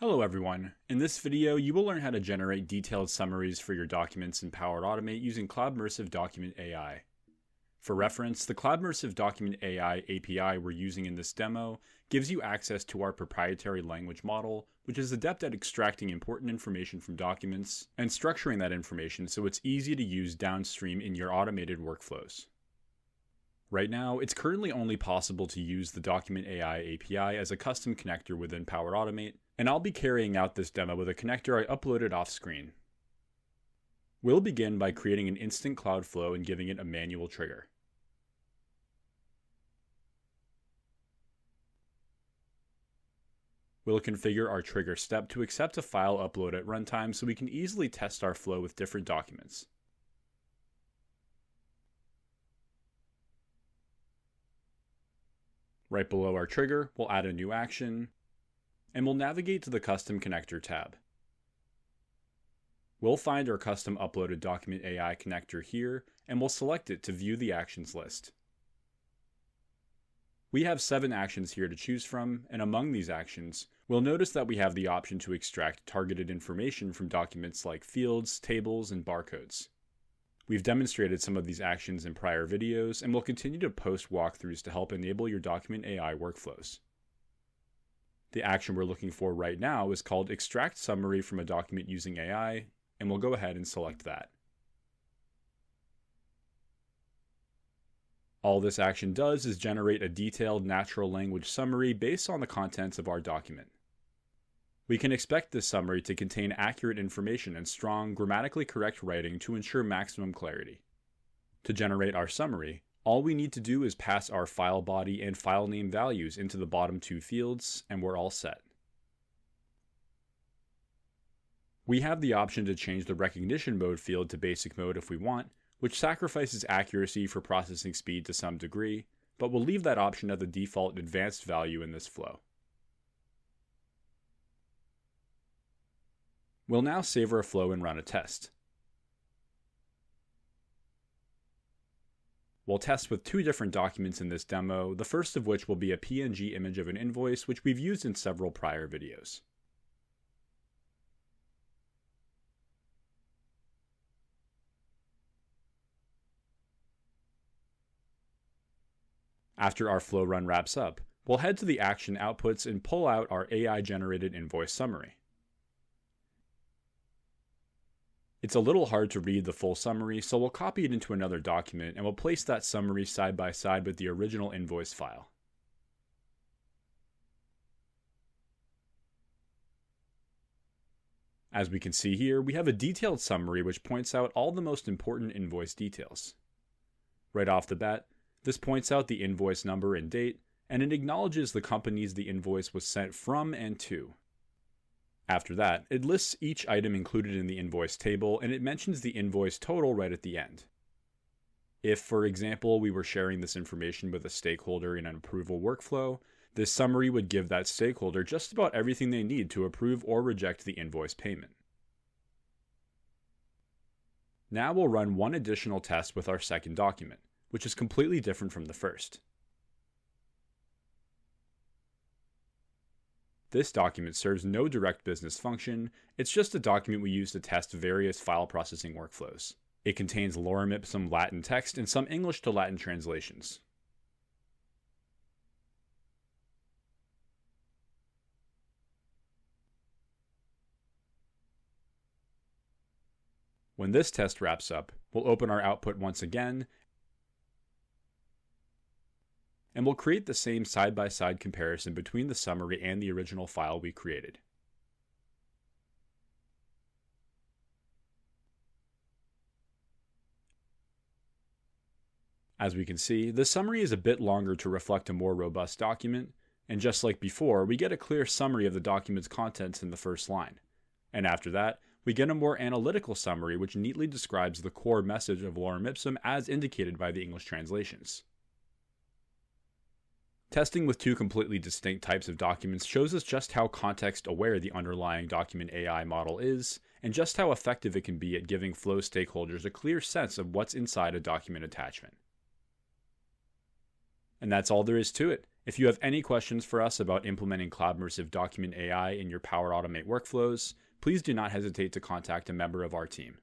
Hello everyone. In this video, you will learn how to generate detailed summaries for your documents in Power Automate using Cloudmersive Document AI. For reference, the Cloudmersive Document AI API we're using in this demo gives you access to our proprietary language model, which is adept at extracting important information from documents and structuring that information so it's easy to use downstream in your automated workflows. Right now, it's currently only possible to use the Document AI API as a custom connector within Power Automate, and I'll be carrying out this demo with a connector I uploaded off screen. We'll begin by creating an instant cloud flow and giving it a manual trigger. We'll configure our trigger step to accept a file upload at runtime so we can easily test our flow with different documents. Right below our trigger, we'll add a new action, and we'll navigate to the Custom Connector tab. We'll find our custom uploaded Document AI connector here, and we'll select it to view the actions list. We have 7 actions here to choose from, and among these actions, we'll notice that we have the option to extract targeted information from documents like fields, tables, and barcodes. We've demonstrated some of these actions in prior videos, and we'll continue to post walkthroughs to help enable your Document AI workflows. The action we're looking for right now is called Extract Summary from a Document using AI, and we'll go ahead and select that. All this action does is generate a detailed natural language summary based on the contents of our document. We can expect this summary to contain accurate information and strong, grammatically correct writing to ensure maximum clarity. To generate our summary, all we need to do is pass our file body and file name values into the bottom 2 fields, and we're all set. We have the option to change the recognition mode field to basic mode if we want, which sacrifices accuracy for processing speed to some degree, but we'll leave that option at the default advanced value in this flow. We'll now save our flow and run a test. We'll test with 2 different documents in this demo, the first of which will be a PNG image of an invoice which we've used in several prior videos. After our flow run wraps up, we'll head to the action outputs and pull out our AI-generated invoice summary. It's a little hard to read the full summary, so we'll copy it into another document and we'll place that summary side by side with the original invoice file. As we can see here, we have a detailed summary which points out all the most important invoice details. Right off the bat, this points out the invoice number and date, and it acknowledges the companies the invoice was sent from and to. After that, it lists each item included in the invoice table, and it mentions the invoice total right at the end. If, for example, we were sharing this information with a stakeholder in an approval workflow, this summary would give that stakeholder just about everything they need to approve or reject the invoice payment. Now we'll run one additional test with our second document, which is completely different from the first. This document serves no direct business function, it's just a document we use to test various file processing workflows. It contains lorem ipsum Latin text and some English to Latin translations. When this test wraps up, we'll open our output once again, and we'll create the same side-by-side comparison between the summary and the original file we created. As we can see, the summary is a bit longer to reflect a more robust document, and just like before, we get a clear summary of the document's contents in the first line. And after that, we get a more analytical summary which neatly describes the core message of lorem ipsum as indicated by the English translations. Testing with 2 completely distinct types of documents shows us just how context-aware the underlying Document AI model is, and just how effective it can be at giving flow stakeholders a clear sense of what's inside a document attachment. And that's all there is to it. If you have any questions for us about implementing Cloudmersive Document AI in your Power Automate workflows, please do not hesitate to contact a member of our team.